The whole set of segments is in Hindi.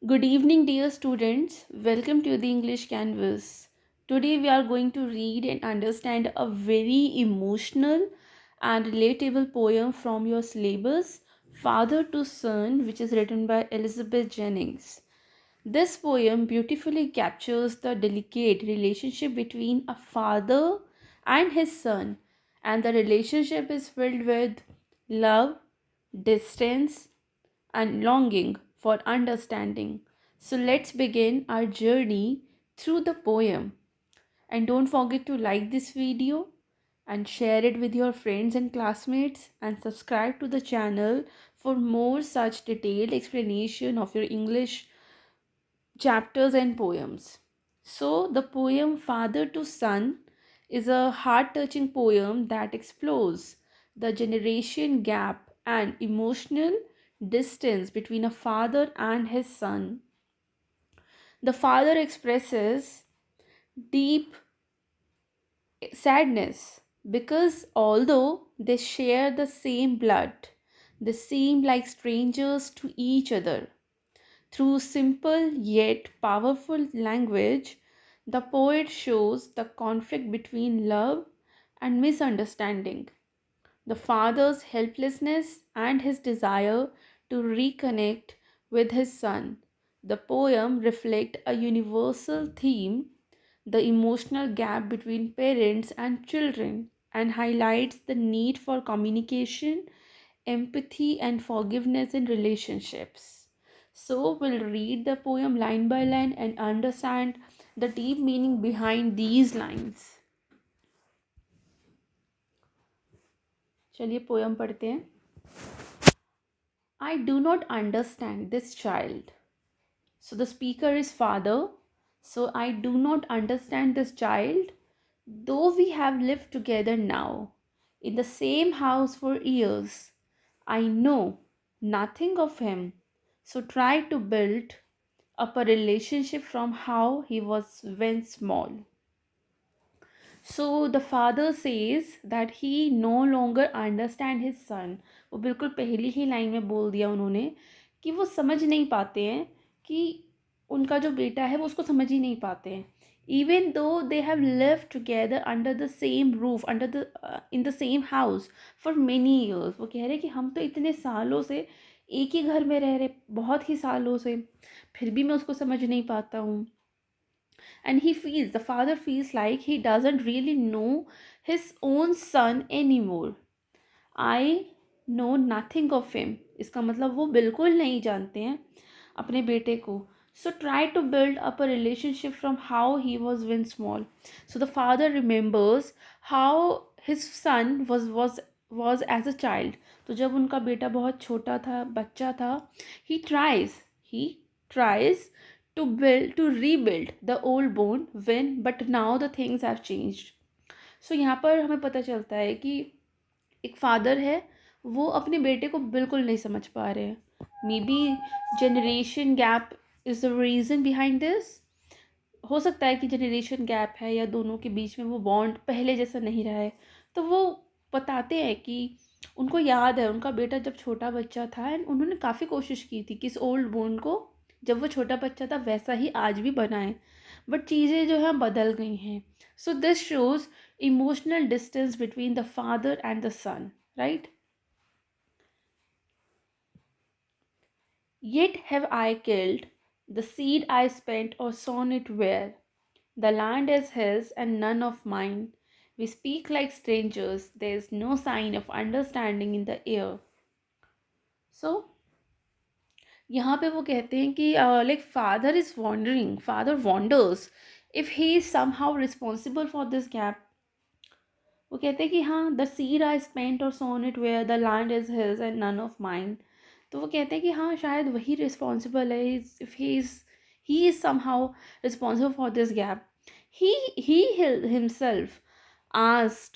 Good evening, dear students. Welcome to the English Canvas. Today, we are going to read and understand a very emotional and relatable poem from your syllabus, Father to Son, which is written by Elizabeth Jennings. This poem beautifully captures the delicate relationship between a father and his son, and the relationship is filled with love, distance, and longing for understanding. So let's begin our journey through the poem. And don't forget to like this video and share it with your friends and classmates and subscribe to the channel for more such detailed explanation of your English chapters and poems. So the poem Father to Son is a heart-touching poem that explores the generation gap and emotional distance between a father and his son. The father expresses deep sadness because although they share the same blood, they seem like strangers to each other. Through simple yet powerful language, the poet shows the conflict between love and misunderstanding, the father's helplessness and his desire to reconnect with his son. The poem reflects a universal theme, the emotional gap between parents and children, and highlights the need for communication, empathy, and forgiveness in relationships. So, we'll read the poem line by line and understand the deep meaning behind these lines. चलिए पोयम पढ़ते हैं. I do not understand this child. So the speaker is father. So I do not understand this child, though we have lived together now in the same house for years. I know nothing of him. So try to build up a relationship from how he was when small. So the father says that he no longer understand his son. वो बिल्कुल पहली ही लाइन में बोल दिया उन्होंने कि वो समझ नहीं पाते हैं कि उनका जो बेटा है वो उसको समझ ही नहीं पाते हैं. Even though they have lived together under the same roof, under the in the same house for many years. वो कह रहे हैं कि हम तो इतने सालों से एक ही घर में रह रहे, बहुत ही सालों से, फिर भी मैं उसको समझ नहीं पाता हूँ. And the father feels like he doesn't really know his own son anymore. I know nothing of him. इसका मतलब वो बिल्कुल नहीं जानते हैं अपने बेटे को. So try to build up a relationship from how he was when small. So the father remembers how his son was as a child. तो जब उनका बेटा बहुत छोटा था, बच्चा था, he tries to rebuild the old bond when, but now the things have changed. So यहाँ पर हमें पता चलता है कि एक फादर है, वो अपने बेटे को बिल्कुल नहीं समझ पा रहे हैं. May be generation gap is the reason behind this. हो सकता है कि जनरेशन गैप है या दोनों के बीच में वो बॉन्ड पहले जैसा नहीं रहा है. तो वो बताते हैं कि उनको याद है उनका बेटा जब छोटा बच्चा था एंड उन्होंने काफ़ी कोशिश की थी कि इस ओल्ड बॉन्ड को जब वो छोटा बच्चा था वैसा ही आज भी बनाए, बट चीज़ें जो हैं बदल गई हैं. So this shows emotional distance between the father and the son, right. Yet have I killed the seed I spent or sown it where the land is his and none of mine. We speak like strangers, there is no sign of understanding in the air. So यहाँ पे वो कहते हैं कि like father is wandering, father wanders if he is somehow responsible for this gap. वो कहते हैं कि हाँ, द सीड आई स्पेंट और sown it where the land is his and none of mine. तो वो कहते हैं कि हाँ, शायद वही रिस्पॉन्सिबल है. If he is somehow responsible for this gap. He himself asked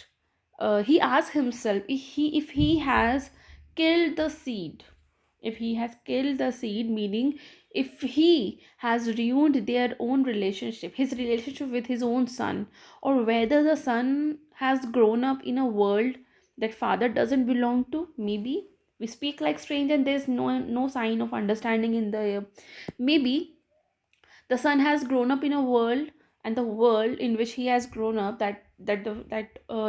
he asked himself if he has killed the seed. If he has killed the seed, meaning if he has ruined their own relationship, his relationship with his own son, or whether the son has grown up in a world that father doesn't belong to. Maybe We speak like strange and there's no sign of understanding in the air. Maybe the son has grown up in a world, and the world in which he has grown up, that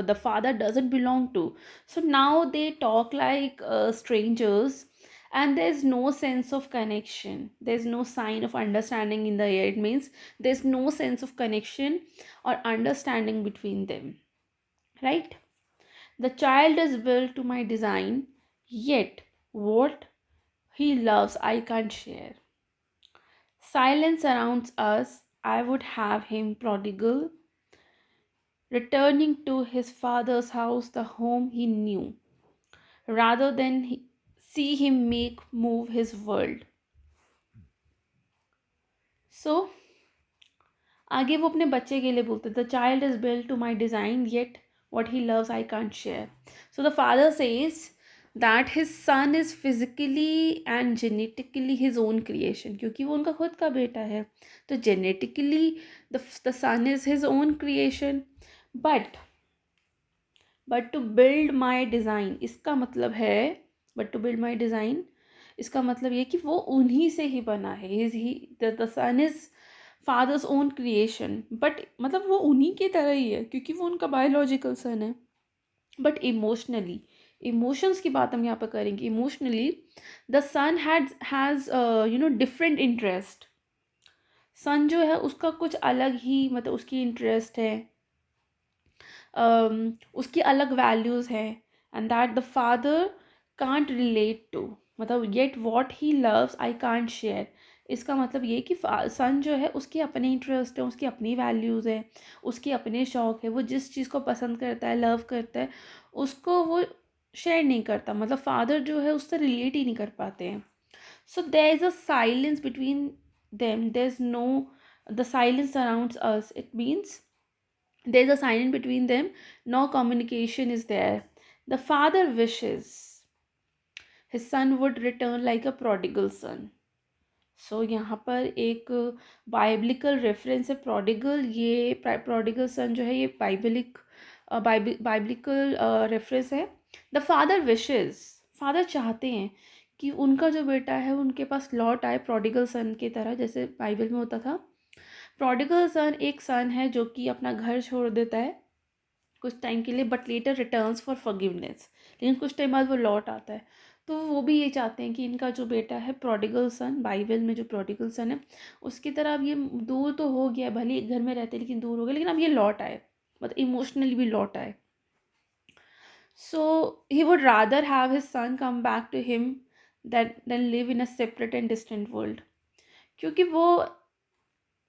the father doesn't belong to. So now they talk like strangers, and there's no sense of connection, there's no sign of understanding in the air. It means there's no sense of connection or understanding between them, right? The child is built to my design, yet what he loves I can't share. Silence surrounds us. I would have him prodigal, returning to his father's house, the home he knew, rather than see him make move his world. So आगे वो अपने बच्चे के लिए बोलते, the child is built to my design yet what he loves I can't share. So the father says that his son is physically and genetically his own creation, क्योंकि वो उनका खुद का बेटा है, तो genetically the son is his own creation. but to build my design, इसका मतलब है, but to build my design इसका मतलब ये कि वो उन्हीं से ही बना है. The son is father's own creation, but मतलब वो उन्हीं की तरह ही है क्योंकि वो उनका बायोलॉजिकल सन है. बट इमोशनली, इमोशंस की बात हम यहाँ पर करेंगे. Emotionally the son has different interest. Son जो है उसका कुछ अलग ही, मतलब उसकी इंटरेस्ट है, उसकी अलग वैल्यूज़ हैं, and that the father can't relate to. मतलब yet what he loves I can't share. इसका मतलब ये कि सन जो है उसके अपने इंटरेस्ट है, उसकी अपनी वैल्यूज़ है, उसके अपने शौक़ है, वो जिस चीज़ को पसंद करता है, लव करता है, उसको वो शेयर नहीं करता. मतलब फादर जो है उससे रिलेट ही नहीं कर पाते हैं. So there is a silence between them. There is no, the silence arounds us, it means there's a silence between them, no communication is there. The father wishes his son would return like a prodigal son. So यहाँ पर एक बाइबलिकल रेफरेंस है. प्रोडिगल, ये प्रोडिगल सन जो है ये बाइबलिकल रेफरेंस है. द फादर विशेस, फादर चाहते हैं कि उनका जो बेटा है उनके पास लौट आए, प्रोडिगल सन की तरह जैसे बाइबल में होता था. प्रोडिगल सन एक सन है जो कि अपना घर छोड़ देता है कुछ टाइम के लिए, but later returns for forgiveness. लेकिन कुछ टाइम बाद वो लौट आता है. तो वो भी ये चाहते हैं कि इनका जो बेटा है प्रोडिगल सन, बाइबल में जो प्रोडिगल सन है उसकी तरह अब ये दूर तो हो गया, भले एक घर में रहते लेकिन दूर हो गया, लेकिन अब ये लौट आए, मतलब इमोशनली भी लौट आए. So he would rather have his son come back to him that then live in a separate and distant world. क्योंकि वो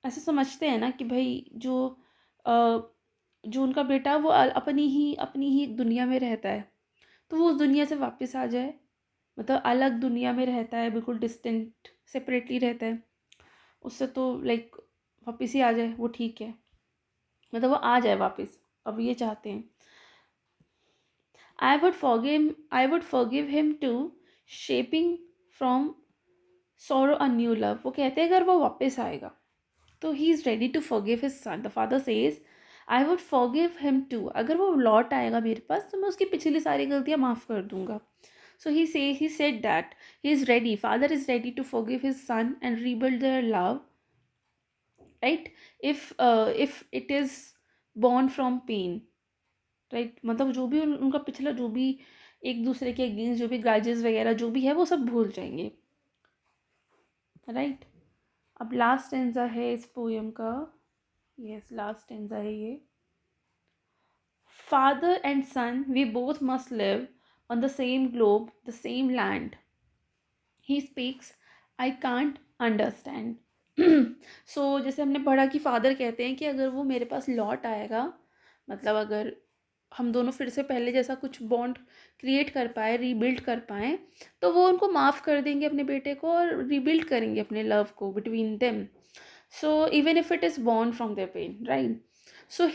ऐसे समझते हैं ना कि भाई जो उनका बेटा वो अपनी ही दुनिया में रहता है, तो वो उस दुनिया से वापस आ जाए. मतलब अलग दुनिया में रहता है, बिल्कुल डिस्टेंट सेपरेटली रहता है, उससे तो लाइक वापस ही आ जाए वो ठीक है. मतलब वो आ जाए वापस, अब ये चाहते हैं. I would forgive him to shaping from sorrow a new love. वो कहते हैं अगर वो वापस आएगा तो he is ready to forgive his son. The father says I would forgive him too. अगर वो लौट आएगा मेरे पास तो मैं उसकी पिछली सारी गलतियाँ माफ़ कर दूंगा. So he said that he is ready. Father is ready to forgive his son and rebuild their love, right? If it is born from pain, right? मतलब जो भी उनका पिछला जो भी एक दूसरे के अगेंस्ट जो भी ग्राजेस वगैरह जो भी है वो सब भूल जाएंगे, राइट? अब लास्ट स्टेंजा है इस पोएम का. यस, लास्ट स्टेंजा है ये. Father and son, we both must live on the same globe, the same land. He speaks, I can't understand. So जैसे हमने पढ़ा कि फादर कहते हैं कि अगर वो मेरे पास लौट आएगा, मतलब अगर हम दोनों फिर से पहले जैसा कुछ बॉन्ड क्रिएट कर पाए, रीबिल्ड कर पाएँ, तो वो उनको माफ़ कर देंगे अपने बेटे को और रीबिल्ड करेंगे अपने लव को between them. So even if it is born from their pain, right? So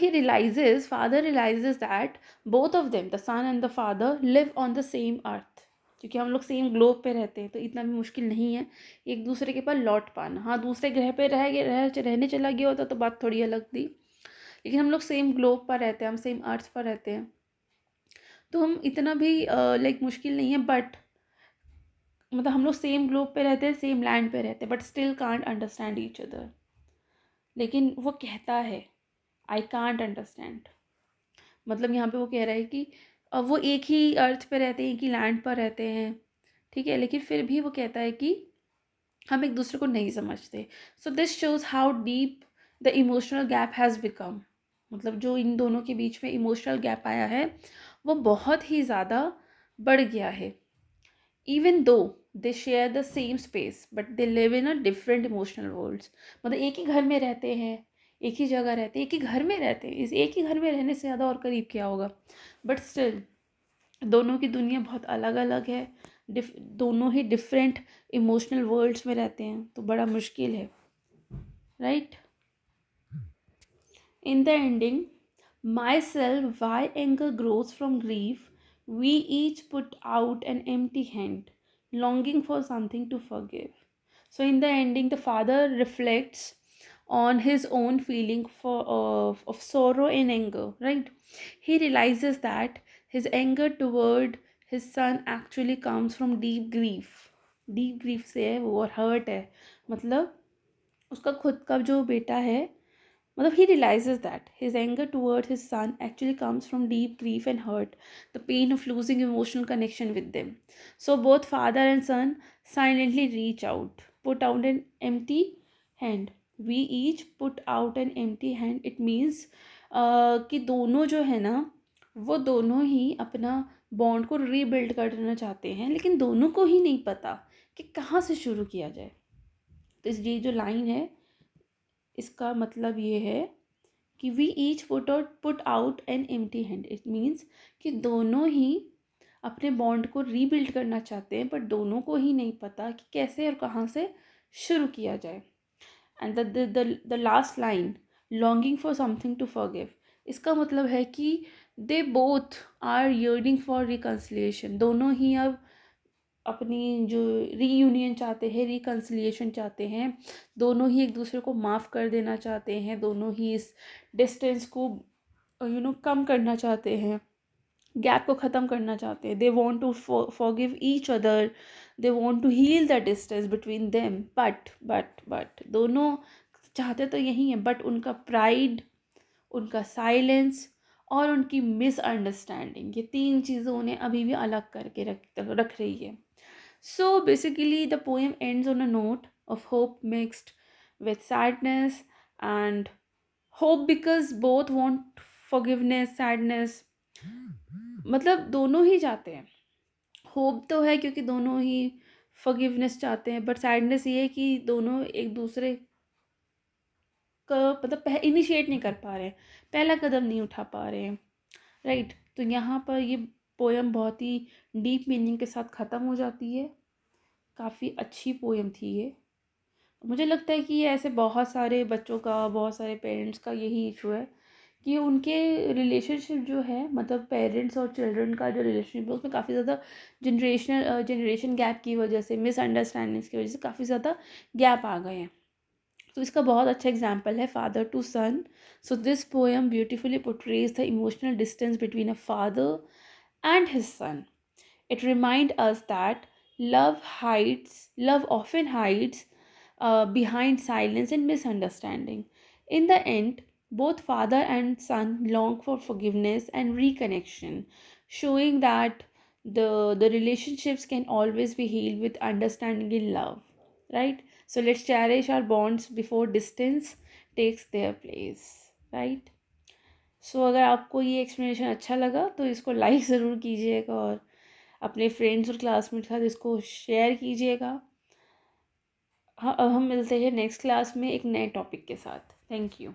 father realizes that both of them, the son and the father, live on the same earth. क्योंकि हम लोग सेम ग्लोब पे रहते हैं तो इतना भी मुश्किल नहीं है एक दूसरे के पास लौट पाना. हाँ, दूसरे ग्रह पे रहने चला गया होता तो बात थोड़ी अलग थी, लेकिन हम लोग सेम ग्लोब पर रहते हैं, हम सेम अर्थ पर रहते हैं, तो हम इतना भी लाइक मुश्किल नहीं है. बट मतलब हम लोग सेम ग्लोब पे रहते हैं, सेम लैंड पे रहते हैं, but still can't understand each other. लेकिन वो कहता है आई कांट अंडरस्टैंड। मतलब यहाँ पे वो कह रहा है कि वो एक ही अर्थ पे रहते हैं, एक ही लैंड पर रहते हैं, ठीक है, लेकिन फिर भी वो कहता है कि हम एक दूसरे को नहीं समझते। So this shows how deep the emotional gap has become. मतलब जो इन दोनों के बीच में इमोशनल गैप आया है वो बहुत ही ज़्यादा बढ़ गया है। Even though they share the same space but they live in a different emotional worlds. मतलब एक ही घर में रहते हैं, एक ही जगह रहते हैं, एक ही घर में रहते हैं, इस एक ही घर में रहने से ज़्यादा और करीब क्या होगा, बट स्टिल दोनों की दुनिया बहुत अलग अलग है। दोनों ही डिफरेंट इमोशनल वर्ल्ड्स में रहते हैं, तो बड़ा मुश्किल है, right. In the ending, myself, why anger grows from grief, we each put out an empty hand, longing for something to forgive. So, in the ending, the father reflects on his own feeling of sorrow and anger, right? He realizes that his anger toward his son actually comes from deep grief. Deep grief से है वो, और hurt है, मतलब उसका खुद का जो बेटा है, मतलब he realizes that his anger toward his son actually comes from deep grief and hurt, the pain of losing emotional connection with them. So both father and son silently reach out, put out an empty hand. We each put out an empty hand. It means कि दोनों जो है ना, वो दोनों ही अपना बॉन्ड को रीबिल्ड करना चाहते हैं, लेकिन दोनों को ही नहीं पता कि कहाँ से शुरू किया जाए। तो इस ये जो लाइन है इसका मतलब ये है कि we each put out an empty hand. It means कि दोनों ही अपने बॉन्ड को रीबिल्ड करना चाहते हैं, बट दोनों को ही नहीं पता कि कैसे और कहाँ से शुरू किया जाए। And the last line, longing for something to forgive, इसका मतलब है कि they both are yearning for reconciliation. दोनों ही अब अपनी जो रीयूनियन चाहते हैं, रिकन्सिलिएशन चाहते हैं, दोनों ही एक दूसरे को माफ़ कर देना चाहते हैं, दोनों ही इस डिस्टेंस को कम करना चाहते हैं, गैप को ख़त्म करना चाहते हैं। They want to forgive each other, they want to heal the distance between them, but दोनों चाहते तो यही हैं, बट उनका प्राइड, उनका साइलेंस और उनकी मिसअंडरस्टैंडिंग, ये तीन चीज़ें उन्हें अभी भी अलग करके रख रही है। So basically, the poem ends on a note of hope mixed with sadness, and hope because both want forgiveness, sadness, मतलब दोनों ही चाहते हैं। होप तो है क्योंकि दोनों ही फॉरगिवनेस चाहते हैं, बट सैडनेस ये है कि दोनों एक दूसरे का मतलब इनिशिएट नहीं कर पा रहे हैं, पहला कदम नहीं उठा पा रहे हैं, राइट। तो यहाँ पर ये पोएम बहुत ही डीप मीनिंग के साथ ख़त्म हो जाती है। काफ़ी अच्छी पोएम थी ये। मुझे लगता है कि ये ऐसे बहुत सारे बच्चों का, बहुत सारे पेरेंट्स का यही इशू है कि उनके रिलेशनशिप जो है, मतलब पेरेंट्स और चिल्ड्रन का जो रिलेशनशिप है उसमें काफ़ी ज़्यादा जनरेशन गैप की वजह से, मिसअंडरस्टैंडिंग्स की वजह से काफ़ी ज़्यादा गैप आ गए हैं। तो इसका बहुत अच्छा एग्जाम्पल है father to son. So this poem beautifully portrays the emotional distance between a father and his son. It reminds us that love often hides behind silence and misunderstanding. In the end, both father and son long for forgiveness and reconnection, showing that the relationships can always be healed with understanding and love. Right? So let's cherish our bonds before distance takes their place. Right? सो अगर आपको ये एक्सप्लेनेशन अच्छा लगा तो इसको लाइक ज़रूर कीजिएगा और अपने फ्रेंड्स और क्लासमेट के साथ इसको शेयर कीजिएगा। हाँ, अब हम मिलते हैं नेक्स्ट क्लास में एक नए टॉपिक के साथ। Thank you.